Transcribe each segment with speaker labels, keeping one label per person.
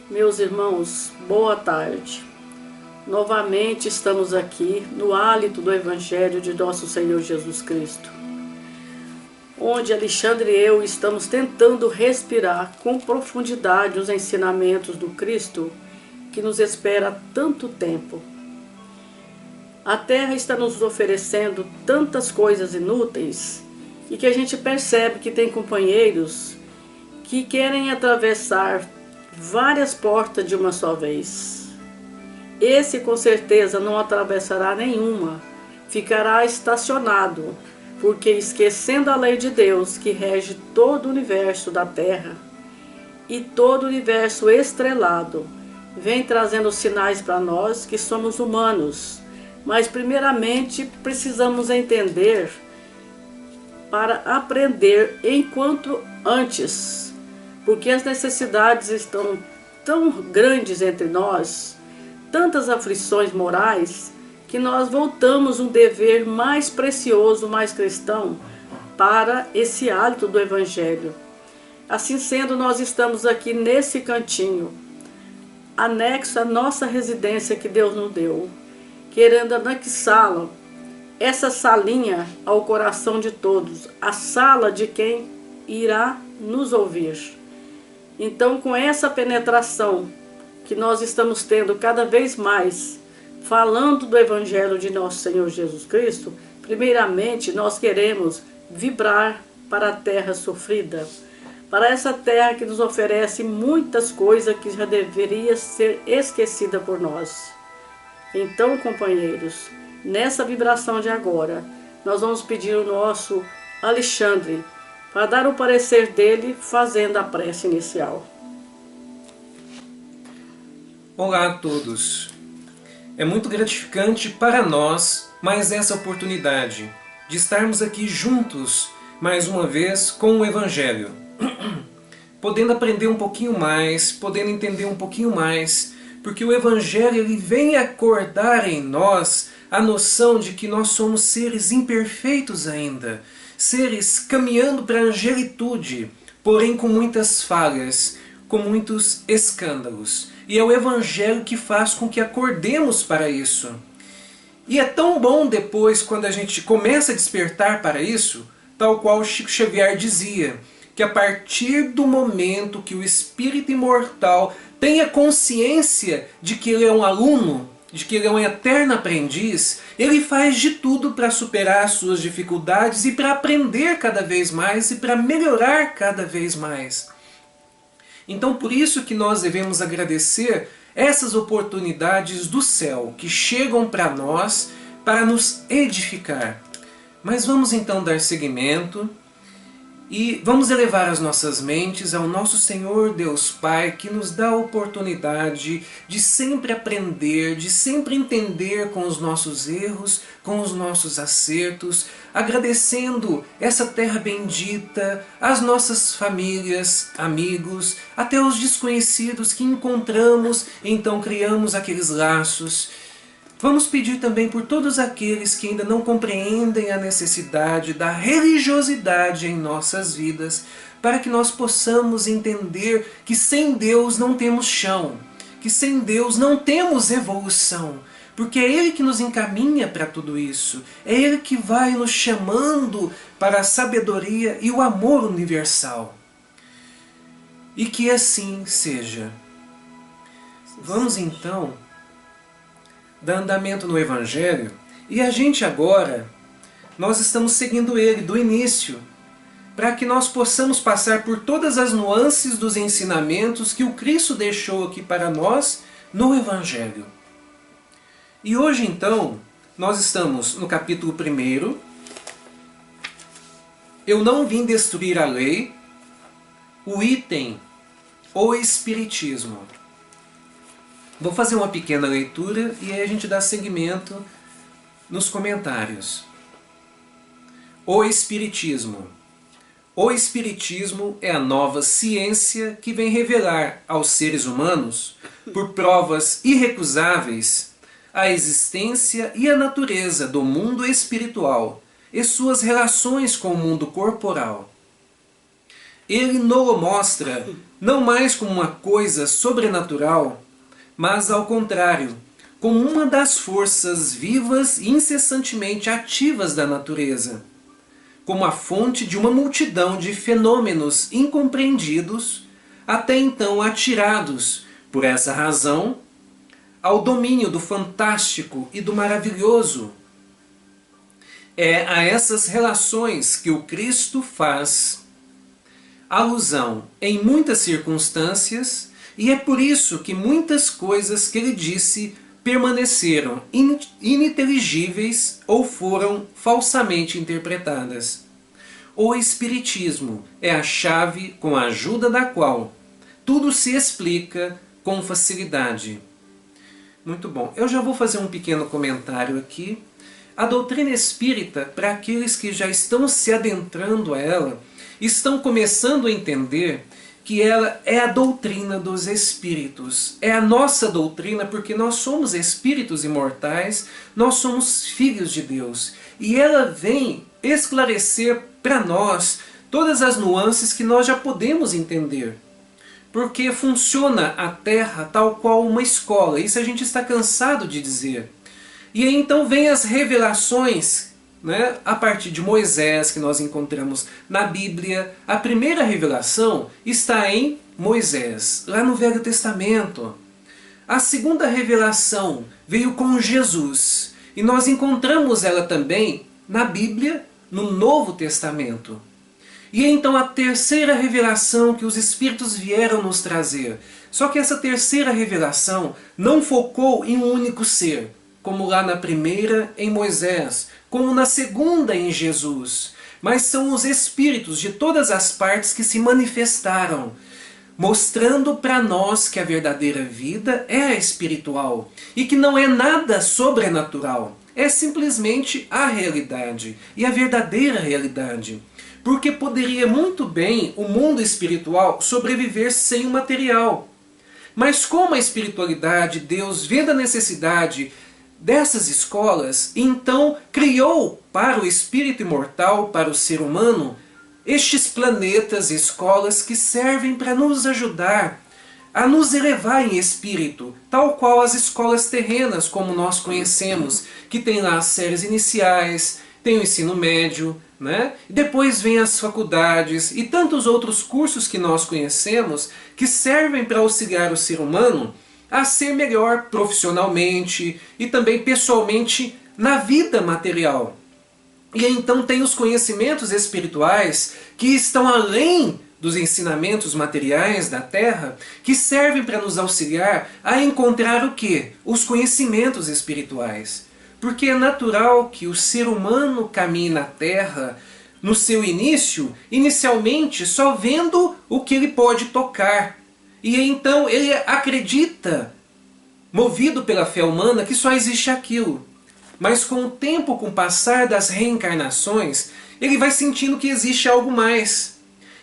Speaker 1: Meus irmãos, boa tarde. Novamente estamos aqui no hálito do Evangelho de nosso Senhor Jesus Cristo, onde Alexandre e eu estamos tentando respirar com profundidade os ensinamentos do Cristo que nos espera há tanto tempo. A Terra está nos oferecendo tantas coisas inúteis e que a gente percebe que tem companheiros que querem atravessar várias portas de uma só vez. Esse com certeza não atravessará nenhuma, ficará estacionado, porque esquecendo a lei de Deus que rege todo o universo da Terra e todo o universo estrelado, vem trazendo sinais para nós que somos humanos, mas primeiramente precisamos entender para aprender enquanto antes, porque as necessidades estão tão grandes entre nós, tantas aflições morais, que nós voltamos um dever mais precioso, mais cristão, para esse hálito do Evangelho. Assim sendo, nós estamos aqui nesse cantinho, anexo à nossa residência que Deus nos deu, querendo anexá-la, essa salinha ao coração de todos, a sala de quem irá nos ouvir. Então, com essa penetração que nós estamos tendo cada vez mais, falando do Evangelho de nosso Senhor Jesus Cristo, primeiramente nós queremos vibrar para a terra sofrida, para essa terra que nos oferece muitas coisas que já deveria ser esquecida por nós. Então, companheiros, nessa vibração de agora, nós vamos pedir o nosso Alexandre para dar o parecer dele fazendo a prece inicial.
Speaker 2: Olá a todos. É muito gratificante para nós mais essa oportunidade de estarmos aqui juntos mais uma vez com o Evangelho. Podendo aprender um pouquinho mais, podendo entender um pouquinho mais, porque o Evangelho ele vem acordar em nós a noção de que nós somos seres imperfeitos ainda, seres caminhando para a angelitude, porém com muitas falhas, com muitos escândalos. E é o Evangelho que faz com que acordemos para isso. E é tão bom depois, quando a gente começa a despertar para isso, tal qual Chico Xavier dizia, que a partir do momento que o espírito imortal tenha consciência de que ele é um aluno, de que ele é um eterno aprendiz, ele faz de tudo para superar as suas dificuldades e para aprender cada vez mais e para melhorar cada vez mais. Então por isso que nós devemos agradecer essas oportunidades do céu que chegam para nós para nos edificar. Mas vamos então dar seguimento e vamos elevar as nossas mentes ao nosso Senhor Deus Pai, que nos dá a oportunidade de sempre aprender, de sempre entender com os nossos erros, com os nossos acertos, agradecendo essa terra bendita, as nossas famílias, amigos, até os desconhecidos que encontramos, então criamos aqueles laços. Vamos pedir também por todos aqueles que ainda não compreendem a necessidade da religiosidade em nossas vidas, para que nós possamos entender que sem Deus não temos chão, que sem Deus não temos evolução, porque é Ele que nos encaminha para tudo isso, é Ele que vai nos chamando para a sabedoria e o amor universal. E que assim seja. Vamos então dar andamento no Evangelho, e a gente agora, nós estamos seguindo ele do início, para que nós possamos passar por todas as nuances dos ensinamentos que o Cristo deixou aqui para nós no Evangelho. E hoje então, nós estamos no capítulo 1, Eu não vim destruir a lei, o item, o Espiritismo. Vou fazer uma pequena leitura e aí a gente dá seguimento nos comentários. O Espiritismo. O Espiritismo é a nova ciência que vem revelar aos seres humanos, por provas irrecusáveis, a existência e a natureza do mundo espiritual e suas relações com o mundo corporal. ele nos mostra não mais como uma coisa sobrenatural, mas ao contrário, como uma das forças vivas e incessantemente ativas da natureza, como a fonte de uma multidão de fenômenos incompreendidos, até então atirados, por essa razão, ao domínio do fantástico e do maravilhoso. É a essas relações que o Cristo faz alusão em muitas circunstâncias, e é por isso que muitas coisas que ele disse permaneceram ininteligíveis ou foram falsamente interpretadas. O Espiritismo é a chave com a ajuda da qual tudo se explica com facilidade. Muito bom. Eu já vou fazer um pequeno comentário aqui. A doutrina espírita, para aqueles que já estão se adentrando a ela, estão começando a entender que ela é a doutrina dos espíritos. É a nossa doutrina porque nós somos espíritos imortais, nós somos filhos de Deus. E ela vem esclarecer para nós todas as nuances que nós já podemos entender. Porque funciona a Terra tal qual uma escola, isso a gente está cansado de dizer. E aí então vem as revelações, né, a partir de Moisés, que nós encontramos na Bíblia. A primeira revelação está em Moisés, lá no Velho Testamento. A segunda revelação veio com Jesus, e nós encontramos ela também na Bíblia, no Novo Testamento. E então a terceira revelação que os Espíritos vieram nos trazer. Só que essa terceira revelação não focou em um único ser, como lá na primeira em Moisés, como na segunda em Jesus, mas são os Espíritos de todas as partes que se manifestaram, mostrando para nós que a verdadeira vida é espiritual e que não é nada sobrenatural, é simplesmente a realidade e a verdadeira realidade. Porque poderia muito bem o mundo espiritual sobreviver sem o material. Mas como a espiritualidade, Deus, vendo a necessidade dessas escolas, então criou para o espírito imortal, para o ser humano, estes planetas, escolas que servem para nos ajudar a nos elevar em espírito, tal qual as escolas terrenas como nós conhecemos, que tem lá as séries iniciais, tem o ensino médio, né? E depois vem as faculdades e tantos outros cursos que nós conhecemos que servem para auxiliar o ser humano a ser melhor profissionalmente e também pessoalmente na vida material. E então tem os conhecimentos espirituais que estão além dos ensinamentos materiais da Terra, que servem para nos auxiliar a encontrar o quê? Os conhecimentos espirituais. Porque é natural que o ser humano caminhe na Terra, no seu início, inicialmente só vendo o que ele pode tocar. E então ele acredita, movido pela fé humana, que só existe aquilo. Mas com o tempo, com o passar das reencarnações, ele vai sentindo que existe algo mais.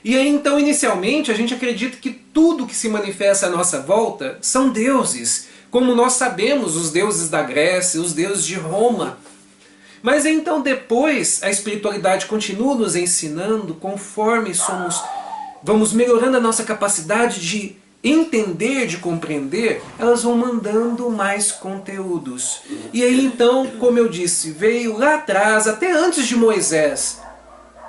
Speaker 2: E aí então, inicialmente, a gente acredita que tudo que se manifesta à nossa volta são deuses. Como nós sabemos, os deuses da Grécia, os deuses de Roma. Mas então depois, a espiritualidade continua nos ensinando, conforme vamos melhorando a nossa capacidade de entender, de compreender, elas vão mandando mais conteúdos. E aí então, como eu disse, veio lá atrás, até antes de Moisés,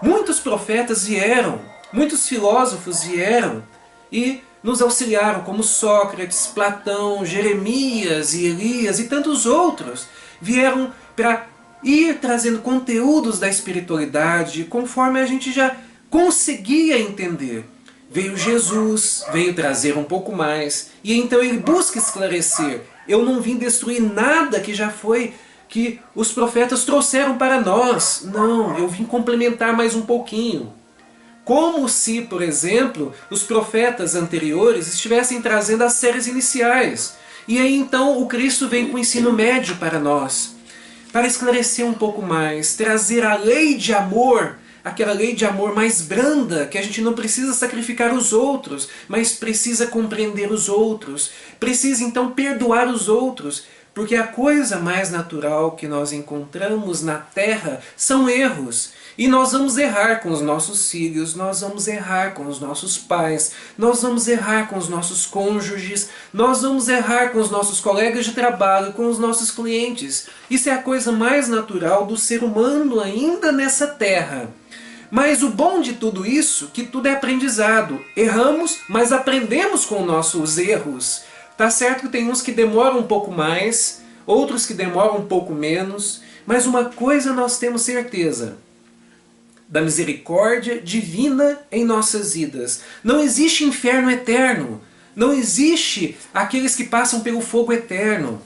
Speaker 2: muitos profetas vieram, muitos filósofos vieram e nos auxiliaram, como Sócrates, Platão, Jeremias e Elias e tantos outros, vieram para ir trazendo conteúdos da espiritualidade conforme a gente já conseguia entender. Veio Jesus, veio trazer um pouco mais, e então ele busca esclarecer. Eu não vim destruir nada que já foi, que os profetas trouxeram para nós. Não, eu vim complementar mais um pouquinho. Como se, por exemplo, os profetas anteriores estivessem trazendo as séries iniciais. E aí então o Cristo vem com o ensino médio para nós, para esclarecer um pouco mais, trazer a lei de amor, aquela lei de amor mais branda, que a gente não precisa sacrificar os outros, mas precisa compreender os outros, precisa então perdoar os outros, porque a coisa mais natural que nós encontramos na Terra são erros. E nós vamos errar com os nossos filhos, nós vamos errar com os nossos pais, nós vamos errar com os nossos cônjuges, nós vamos errar com os nossos colegas de trabalho, com os nossos clientes. Isso é a coisa mais natural do ser humano ainda nessa terra. Mas o bom de tudo isso, que tudo é aprendizado. Erramos, mas aprendemos com nossos erros. Tá certo que tem uns que demoram um pouco mais, outros que demoram um pouco menos, mas uma coisa nós temos certeza: da misericórdia divina em nossas vidas. Não existe inferno eterno. Não existe aqueles que passam pelo fogo eterno.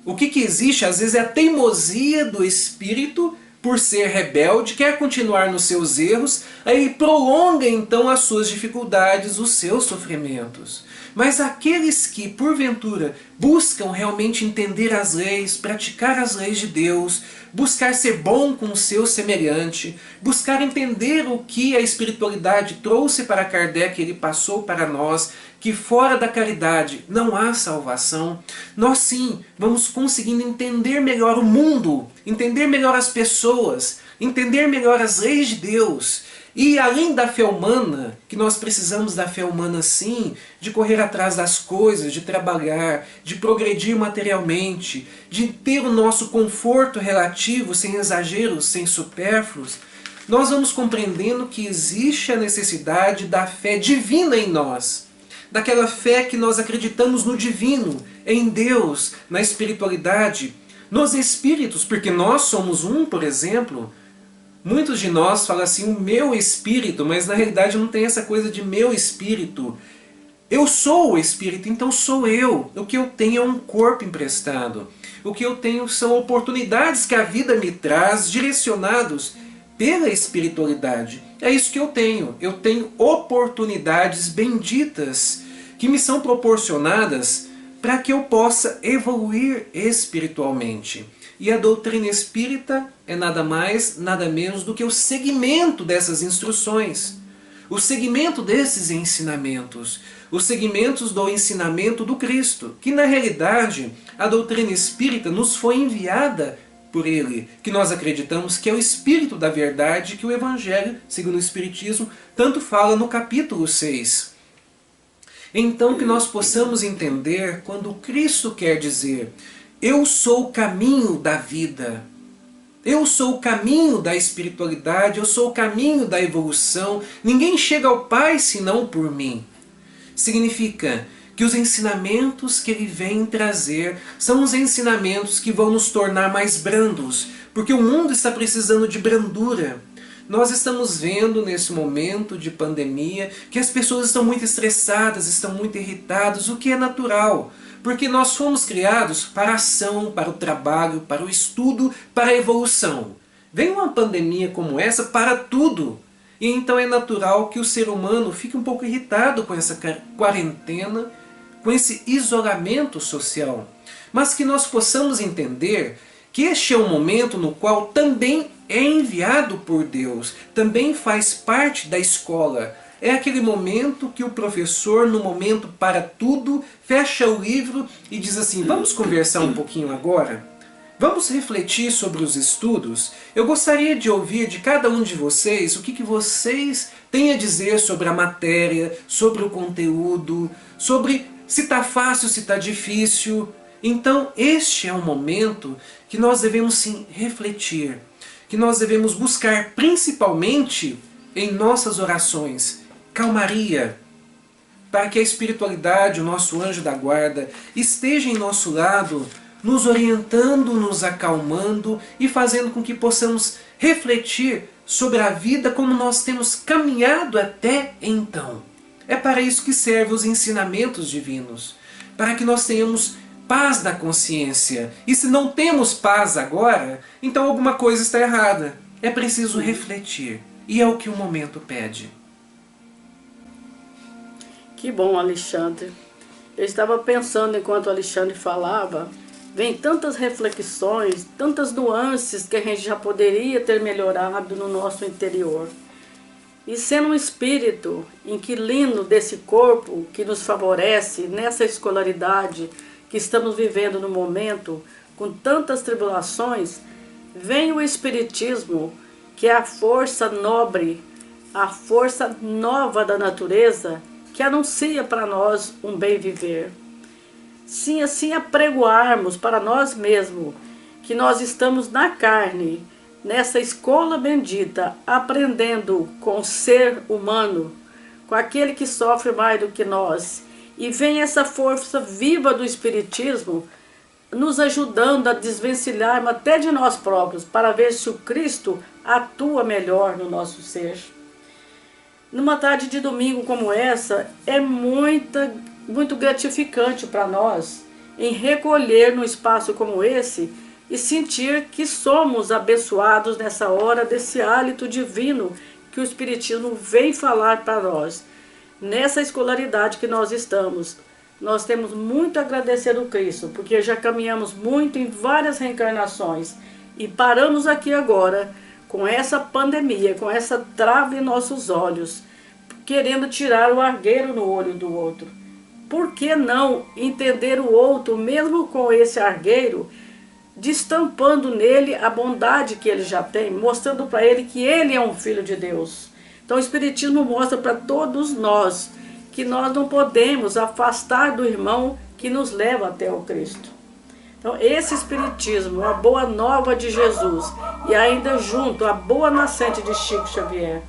Speaker 2: O que existe às vezes é a teimosia do espírito por ser rebelde, quer continuar nos seus erros, aí prolonga então as suas dificuldades, os seus sofrimentos. Mas aqueles que, porventura, buscam realmente entender as leis, praticar as leis de Deus, buscar ser bom com o seu semelhante, buscar entender o que a espiritualidade trouxe para Kardec e ele passou para nós, que fora da caridade não há salvação, nós sim vamos conseguindo entender melhor o mundo, entender melhor as pessoas, entender melhor as leis de Deus. E além da fé humana, que nós precisamos da fé humana sim, de correr atrás das coisas, de trabalhar, de progredir materialmente, de ter o nosso conforto relativo, sem exageros, sem supérfluos, nós vamos compreendendo que existe a necessidade da fé divina em nós. Daquela fé que nós acreditamos no divino, em Deus, na espiritualidade, nos espíritos, porque nós somos um, por exemplo. Muitos de nós falam assim, o meu espírito, mas na realidade não tem essa coisa de meu espírito. Eu sou o espírito, então sou eu. O que eu tenho é um corpo emprestado. O que eu tenho são oportunidades que a vida me traz, direcionados pela espiritualidade. É isso que eu tenho. Eu tenho oportunidades benditas que me são proporcionadas para que eu possa evoluir espiritualmente. E a doutrina espírita é nada mais, nada menos do que o segmento dessas instruções. O segmento desses ensinamentos. Os segmentos do ensinamento do Cristo. Que na realidade a doutrina espírita nos foi enviada por Ele. Que nós acreditamos que é o Espírito da verdade que o Evangelho, segundo o Espiritismo, tanto fala no capítulo 6. Então que nós possamos entender quando Cristo quer dizer: eu sou o caminho da vida. Eu sou o caminho da espiritualidade, eu sou o caminho da evolução. Ninguém chega ao Pai senão por mim. Significa que os ensinamentos que Ele vem trazer são os ensinamentos que vão nos tornar mais brandos, porque o mundo está precisando de brandura. Nós estamos vendo nesse momento de pandemia que as pessoas estão muito estressadas, estão muito irritadas, o que é natural. Porque nós fomos criados para a ação, para o trabalho, para o estudo, para a evolução. Vem uma pandemia como essa para tudo. E então é natural que o ser humano fique um pouco irritado com essa quarentena, com esse isolamento social. Mas que nós possamos entender que este é um momento no qual também é enviado por Deus, também faz parte da escola. É aquele momento que o professor, no momento para tudo, fecha o livro e diz assim: vamos conversar um pouquinho agora? Vamos refletir sobre os estudos? Eu gostaria de ouvir de cada um de vocês o que vocês têm a dizer sobre a matéria, sobre o conteúdo, sobre se está fácil, se está difícil. Então este é um momento que nós devemos sim refletir, que nós devemos buscar principalmente em nossas orações calmaria, para que a espiritualidade, o nosso anjo da guarda, esteja em nosso lado, nos orientando, nos acalmando e fazendo com que possamos refletir sobre a vida como nós temos caminhado até então. É para isso que servem os ensinamentos divinos, para que nós tenhamos paz na consciência. E se não temos paz agora, então alguma coisa está errada. É preciso refletir, e é o que o momento pede.
Speaker 1: Que bom, Alexandre. Eu estava pensando enquanto o Alexandre falava, vem tantas reflexões, tantas nuances que a gente já poderia ter melhorado no nosso interior. E sendo um espírito inquilino desse corpo que nos favorece nessa escolaridade que estamos vivendo no momento, com tantas tribulações, vem o Espiritismo que é a força nobre, a força nova da natureza, que anuncia para nós um bem viver. Sim, assim apregoarmos para nós mesmos que nós estamos na carne, nessa escola bendita, aprendendo com o ser humano, com aquele que sofre mais do que nós, e vem essa força viva do Espiritismo nos ajudando a desvencilharmos até de nós próprios, para ver se o Cristo atua melhor no nosso ser. Numa tarde de domingo como essa, é muito gratificante para nós em recolher num espaço como esse e sentir que somos abençoados nessa hora desse hálito divino que o Espiritismo vem falar para nós. Nessa escolaridade que nós estamos, nós temos muito a agradecer ao Cristo, porque já caminhamos muito em várias reencarnações e paramos aqui agora com essa pandemia, com essa trava em nossos olhos, querendo tirar o argueiro no olho do outro. Por que não entender o outro, mesmo com esse argueiro, destampando nele a bondade que ele já tem, mostrando para ele que ele é um filho de Deus. Então o Espiritismo mostra para todos nós que nós não podemos afastar do irmão que nos leva até o Cristo. Então esse Espiritismo, a boa nova de Jesus, e ainda junto a boa nascente de Chico Xavier,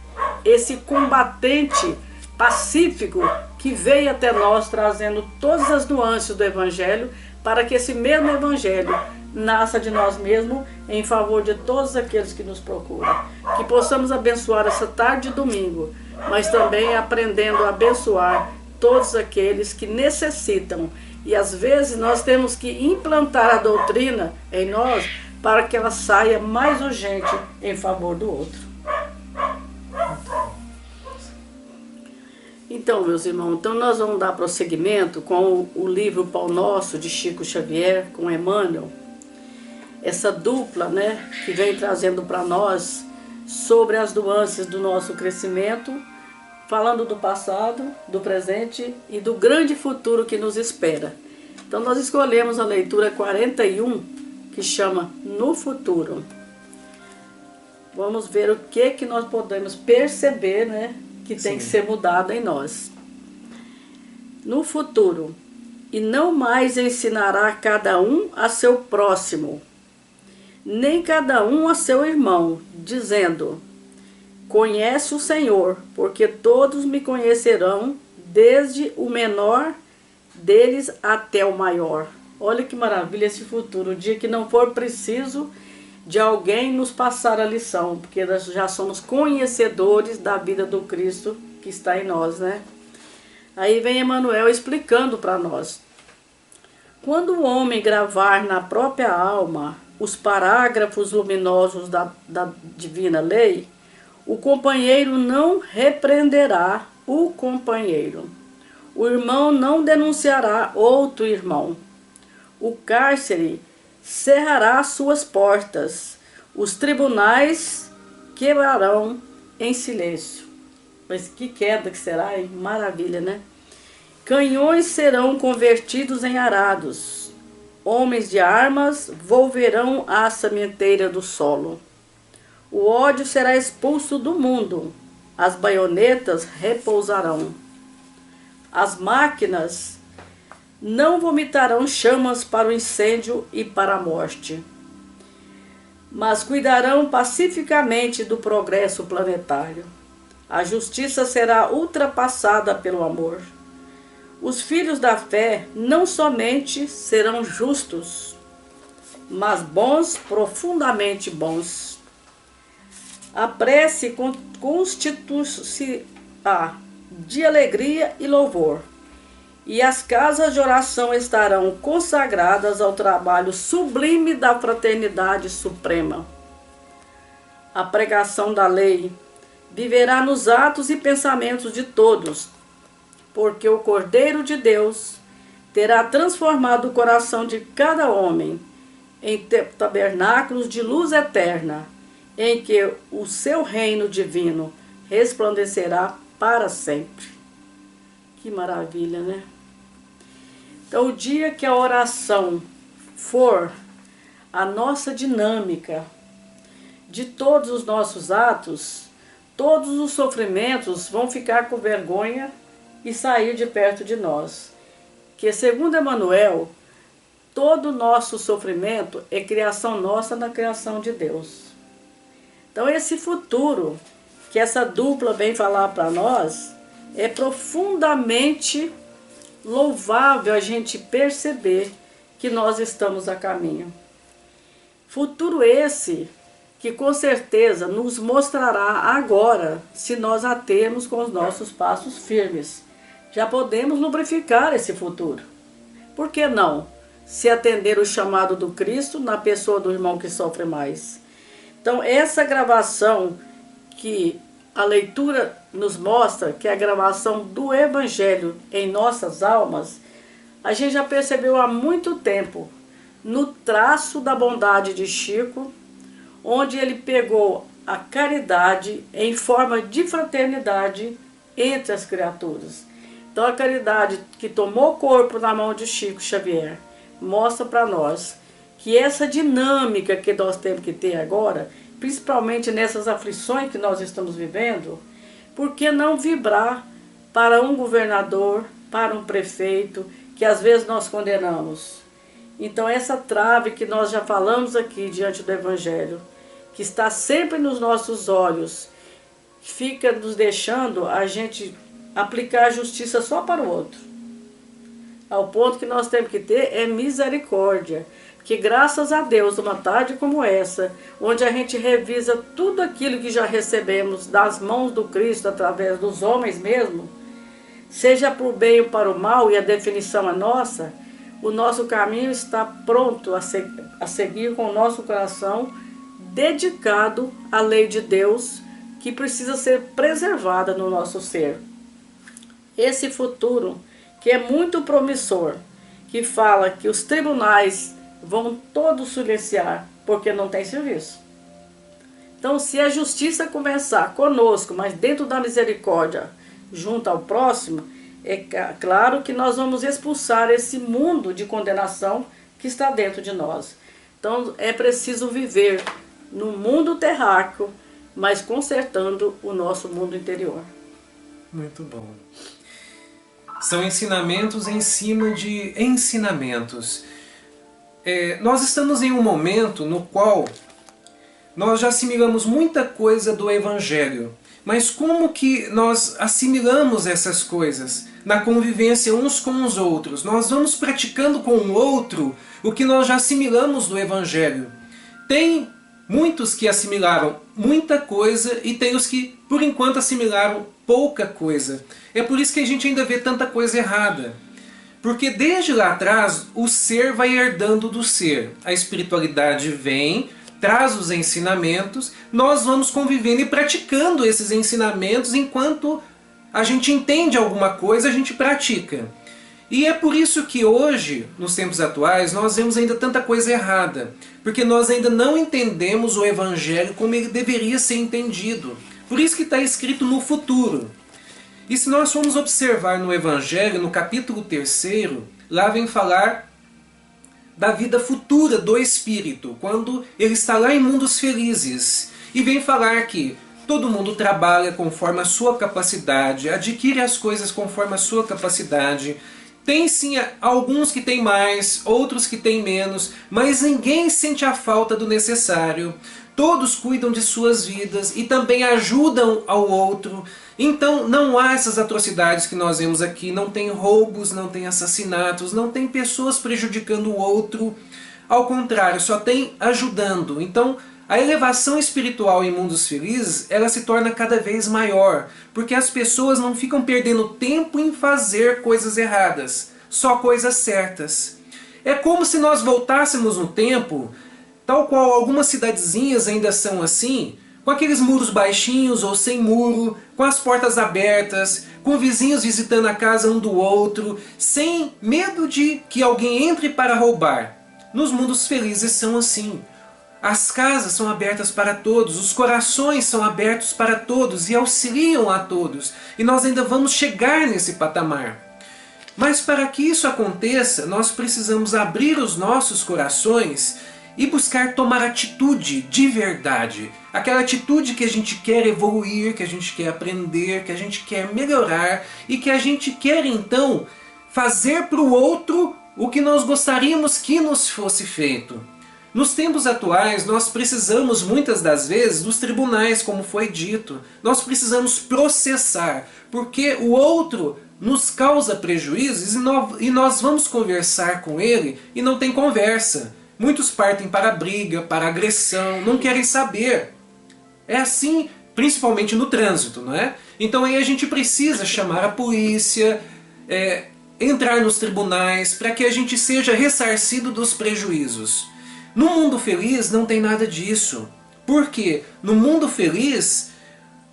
Speaker 1: esse combatente pacífico que veio até nós trazendo todas as nuances do Evangelho, para que esse mesmo Evangelho nasça de nós mesmos em favor de todos aqueles que nos procuram. Que possamos abençoar essa tarde de domingo, mas também aprendendo a abençoar todos aqueles que necessitam. E às vezes nós temos que implantar a doutrina em nós para que ela saia mais urgente em favor do outro. Então, meus irmãos, nós vamos dar prosseguimento com o livro Pão Nosso de Chico Xavier, com Emmanuel. Essa dupla, né, que vem trazendo para nós sobre as nuances do nosso crescimento, falando do passado, do presente e do grande futuro que nos espera. Então nós escolhemos a leitura 41, que chama No Futuro. Vamos ver o que nós podemos perceber, né, que tem que ser mudado em nós. No futuro, e não mais ensinará cada um a seu próximo, nem cada um a seu irmão, dizendo: conhece o Senhor, porque todos me conhecerão, desde o menor deles até o maior. Olha que maravilha esse futuro, o dia que não for preciso de alguém nos passar a lição, porque nós já somos conhecedores da vida do Cristo que está em nós, né? Aí vem Emmanuel explicando para nós. Quando o homem gravar na própria alma os parágrafos luminosos da divina lei, o companheiro não repreenderá o companheiro. O irmão não denunciará outro irmão. O cárcere cerrará suas portas. Os tribunais quebrarão em silêncio. Mas que queda que será, hein? Maravilha, né? Canhões serão convertidos em arados. Homens de armas volverão à sementeira do solo. O ódio será expulso do mundo. As baionetas repousarão. As máquinas não vomitarão chamas para o incêndio e para a morte, mas cuidarão pacificamente do progresso planetário. A justiça será ultrapassada pelo amor. Os filhos da fé não somente serão justos, mas bons, profundamente bons. A prece constitui-se-á de alegria e louvor, e as casas de oração estarão consagradas ao trabalho sublime da fraternidade suprema. A pregação da lei viverá nos atos e pensamentos de todos, porque o Cordeiro de Deus terá transformado o coração de cada homem em tabernáculos de luz eterna, em que o seu reino divino resplandecerá para sempre. Que maravilha, né? Então, o dia que a oração for a nossa dinâmica, de todos os nossos atos, todos os sofrimentos vão ficar com vergonha e sair de perto de nós. Que, segundo Emmanuel, todo o nosso sofrimento é criação nossa na criação de Deus. Então, esse futuro que essa dupla vem falar para nós é profundamente louvável a gente perceber que nós estamos a caminho. Futuro esse que com certeza nos mostrará agora, se nós a termos com os nossos passos firmes. Já podemos lubrificar esse futuro. Por que não? Se atender o chamado do Cristo na pessoa do irmão que sofre mais. Então, essa gravação que a leitura nos mostra, que é a gravação do Evangelho em nossas almas, a gente já percebeu há muito tempo, no traço da bondade de Chico, onde ele pegou a caridade em forma de fraternidade entre as criaturas. Então, a caridade que tomou corpo na mão de Chico Xavier mostra para nós que essa dinâmica que nós temos que ter agora, principalmente nessas aflições que nós estamos vivendo, por que não vibrar para um governador, para um prefeito, que às vezes nós condenamos? Então, essa trave que nós já falamos aqui diante do Evangelho, que está sempre nos nossos olhos, fica nos deixando a gente aplicar a justiça só para o outro. Ao ponto que nós temos que ter é misericórdia. Que graças a Deus, uma tarde como essa, onde a gente revisa tudo aquilo que já recebemos das mãos do Cristo, através dos homens mesmo, seja para o bem ou para o mal, e a definição é nossa, o nosso caminho está pronto a seguir com o nosso coração dedicado à lei de Deus, que precisa ser preservada no nosso ser. Esse futuro, que é muito promissor, que fala que os tribunais vão todos silenciar, porque não tem serviço. Então, se a justiça começar conosco, mas dentro da misericórdia, junto ao próximo, é claro que nós vamos expulsar esse mundo de condenação que está dentro de nós. Então, é preciso viver no mundo terráqueo, mas consertando o nosso mundo interior.
Speaker 2: Muito bom. São ensinamentos em cima de ensinamentos. Nós estamos em um momento no qual nós já assimilamos muita coisa do Evangelho. Mas como que nós assimilamos essas coisas? Na convivência uns com os outros. Nós vamos praticando com o outro o que nós já assimilamos do Evangelho. Tem muitos que assimilaram muita coisa e tem os que, por enquanto, assimilaram pouca coisa. É por isso que a gente ainda vê tanta coisa errada. Porque desde lá atrás, o ser vai herdando do ser. A espiritualidade vem, traz os ensinamentos, nós vamos convivendo e praticando esses ensinamentos enquanto a gente entende alguma coisa, a gente pratica. E é por isso que hoje, nos tempos atuais, nós vemos ainda tanta coisa errada. Porque nós ainda não entendemos o Evangelho como ele deveria ser entendido. Por isso que está escrito no futuro. E se nós formos observar no Evangelho, no capítulo 3, lá vem falar da vida futura do Espírito, quando ele está lá em mundos felizes. E vem falar que todo mundo trabalha conforme a sua capacidade, adquire as coisas conforme a sua capacidade. Tem sim alguns que têm mais, outros que têm menos, mas ninguém sente a falta do necessário. Todos cuidam de suas vidas e também ajudam ao outro. Então não há essas atrocidades que nós vemos aqui, não tem roubos, não tem assassinatos, não tem pessoas prejudicando o outro. Ao contrário, só tem ajudando. Então a elevação espiritual em mundos felizes, ela se torna cada vez maior, porque as pessoas não ficam perdendo tempo em fazer coisas erradas, só coisas certas. É como se nós voltássemos no tempo, tal qual algumas cidadezinhas ainda são assim, com aqueles muros baixinhos ou sem muro, com as portas abertas, com vizinhos visitando a casa um do outro, sem medo de que alguém entre para roubar. Nos mundos felizes são assim. As casas são abertas para todos, os corações são abertos para todos e auxiliam a todos. E nós ainda vamos chegar nesse patamar. Mas para que isso aconteça, nós precisamos abrir os nossos corações e buscar tomar atitude de verdade. Aquela atitude que a gente quer evoluir, que a gente quer aprender, que a gente quer melhorar e que a gente quer então fazer para o outro o que nós gostaríamos que nos fosse feito. Nos tempos atuais, nós precisamos muitas das vezes dos tribunais, como foi dito. Nós precisamos processar, porque o outro nos causa prejuízos e nós vamos conversar com ele e não tem conversa. Muitos partem para a briga, para a agressão, não querem saber. É assim, principalmente no trânsito, não é? Então aí a gente precisa chamar a polícia, entrar nos tribunais, para que a gente seja ressarcido dos prejuízos. No mundo feliz não tem nada disso. Por quê? No mundo feliz,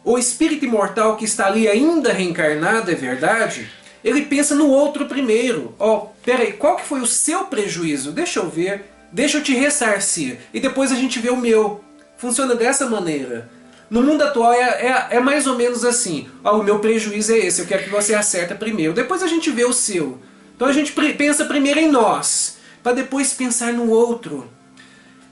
Speaker 2: o espírito imortal que está ali ainda reencarnado, é verdade, ele pensa no outro primeiro. Peraí, qual que foi o seu prejuízo? Deixa eu ver, deixa eu te ressarcir. E depois a gente vê o meu. Funciona dessa maneira. No mundo atual é mais ou menos assim. O meu prejuízo é esse, eu quero que você acerta primeiro. Depois a gente vê o seu. Então a gente pensa primeiro em nós, para depois pensar no outro.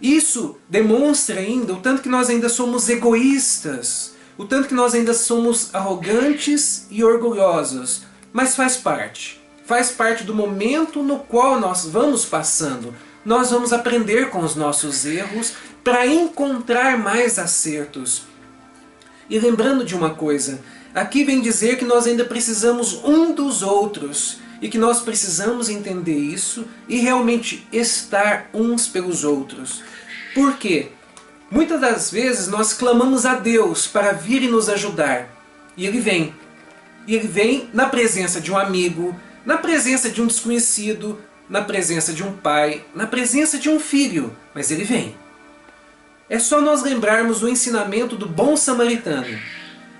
Speaker 2: Isso demonstra ainda o tanto que nós ainda somos egoístas, o tanto que nós ainda somos arrogantes e orgulhosos. Mas faz parte. Faz parte do momento no qual nós vamos passando. Nós vamos aprender com os nossos erros para encontrar mais acertos. E lembrando de uma coisa, aqui vem dizer que nós ainda precisamos um dos outros e que nós precisamos entender isso e realmente estar uns pelos outros. Por quê? Muitas das vezes nós clamamos a Deus para vir e nos ajudar. E Ele vem. E Ele vem na presença de um amigo, na presença de um desconhecido, na presença de um pai, na presença de um filho. Mas Ele vem. É só nós lembrarmos o ensinamento do bom samaritano.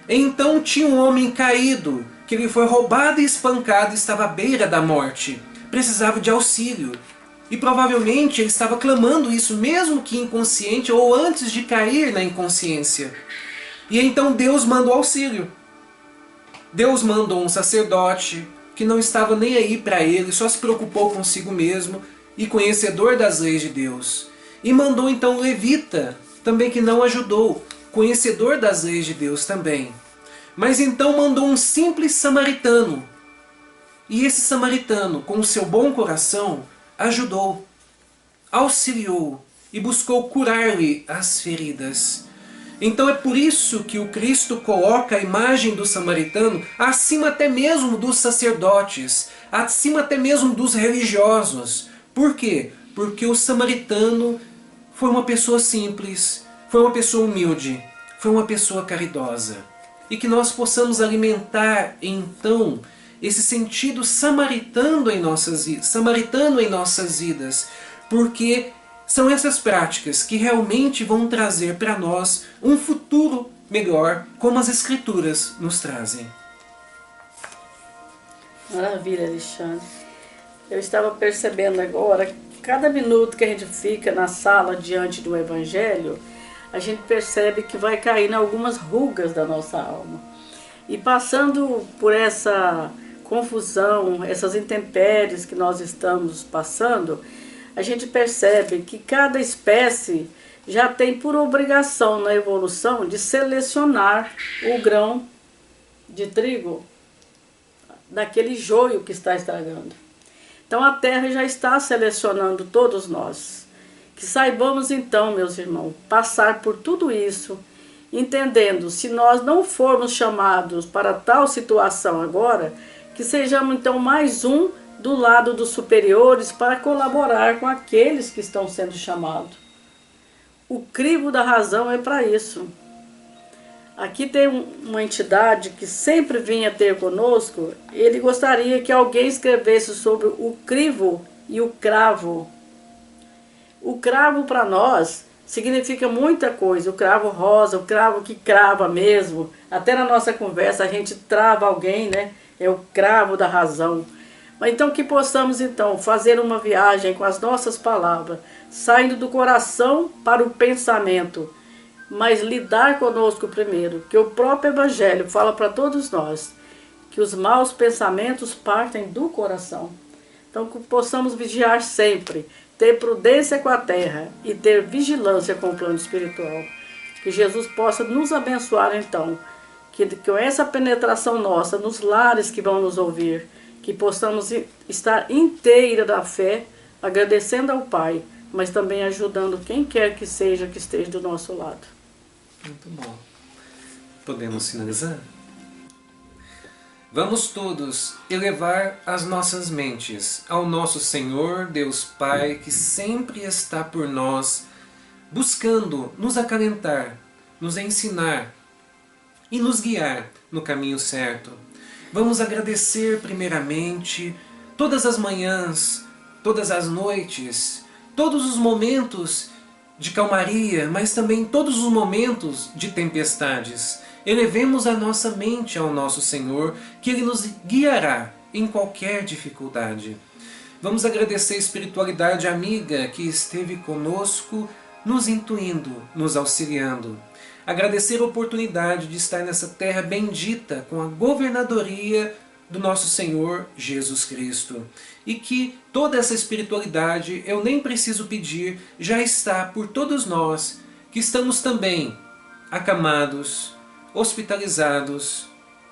Speaker 2: Então tinha um homem caído, que ele foi roubado e espancado e estava à beira da morte. Precisava de auxílio. E provavelmente ele estava clamando isso mesmo que inconsciente ou antes de cair na inconsciência. E então Deus mandou auxílio. Deus mandou um sacerdote que não estava nem aí para ele, só se preocupou consigo mesmo e conhecedor das leis de Deus. E mandou então um levita, também que não ajudou, conhecedor das leis de Deus também. Mas então mandou um simples samaritano. E esse samaritano, com o seu bom coração, ajudou, auxiliou e buscou curar-lhe as feridas. Então é por isso que o Cristo coloca a imagem do samaritano acima até mesmo dos sacerdotes, acima até mesmo dos religiosos. Por quê? Porque o samaritano foi uma pessoa simples, foi uma pessoa humilde, foi uma pessoa caridosa. E que nós possamos alimentar então esse sentido samaritano em nossas vidas, porque são essas práticas que realmente vão trazer para nós um futuro melhor, como as Escrituras nos trazem.
Speaker 1: Maravilha, Alexandre. Eu estava percebendo agora, cada minuto que a gente fica na sala diante do Evangelho, a gente percebe que vai caindo algumas rugas da nossa alma. E passando por essa confusão, essas intempéries que nós estamos passando, a gente percebe que cada espécie já tem por obrigação na evolução de selecionar o grão de trigo daquele joio que está estragando. Então a terra já está selecionando todos nós. Que saibamos então, meus irmãos, passar por tudo isso, entendendo, se nós não formos chamados para tal situação agora, que sejamos então mais um do lado dos superiores para colaborar com aqueles que estão sendo chamados. O crivo da razão é para isso. Aqui tem uma entidade que sempre vinha ter conosco, ele gostaria que alguém escrevesse sobre o crivo e o cravo. O cravo para nós significa muita coisa, o cravo rosa, o cravo que crava mesmo. Até na nossa conversa a gente trava alguém, né? É o cravo da razão. Mas então que possamos então fazer uma viagem com as nossas palavras, saindo do coração para o pensamento, mas lidar conosco primeiro, que o próprio Evangelho fala para todos nós, que os maus pensamentos partem do coração. Então que possamos vigiar sempre, ter prudência com a terra e ter vigilância com o plano espiritual. Que Jesus possa nos abençoar então, que com essa penetração nossa nos lares que vão nos ouvir, que possamos estar inteira da fé, agradecendo ao Pai, mas também ajudando quem quer que seja que esteja do nosso lado.
Speaker 2: Muito bom. Podemos finalizar? Vamos todos elevar as nossas mentes ao nosso Senhor, Deus Pai, que sempre está por nós, buscando nos acalentar, nos ensinar e nos guiar no caminho certo. Vamos agradecer primeiramente todas as manhãs, todas as noites, todos os momentos de calmaria, mas também todos os momentos de tempestades. Elevemos a nossa mente ao nosso Senhor, que Ele nos guiará em qualquer dificuldade. Vamos agradecer a espiritualidade amiga que esteve conosco, nos intuindo, nos auxiliando. Agradecer a oportunidade de estar nessa terra bendita com a governadoria do nosso Senhor Jesus Cristo. E que toda essa espiritualidade, eu nem preciso pedir, já está por todos nós, que estamos também acamados, hospitalizados,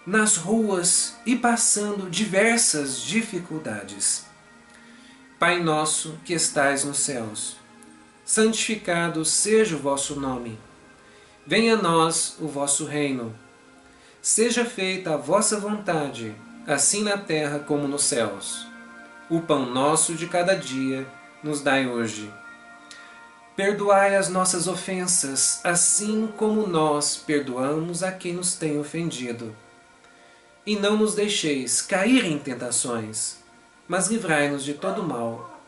Speaker 2: nas ruas e passando diversas dificuldades. Pai nosso que estais nos céus, santificado seja o vosso nome. Venha a nós o vosso reino. Seja feita a vossa vontade, assim na terra como nos céus. O pão nosso de cada dia nos dai hoje. Perdoai as nossas ofensas, assim como nós perdoamos a quem nos tem ofendido. E não nos deixeis cair em tentações, mas livrai-nos de todo mal,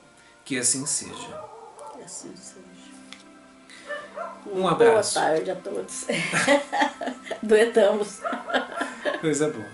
Speaker 2: que assim seja.
Speaker 1: Que assim seja.
Speaker 2: Um abraço.
Speaker 1: Boa tarde a todos. Duetamos.
Speaker 2: Coisa boa.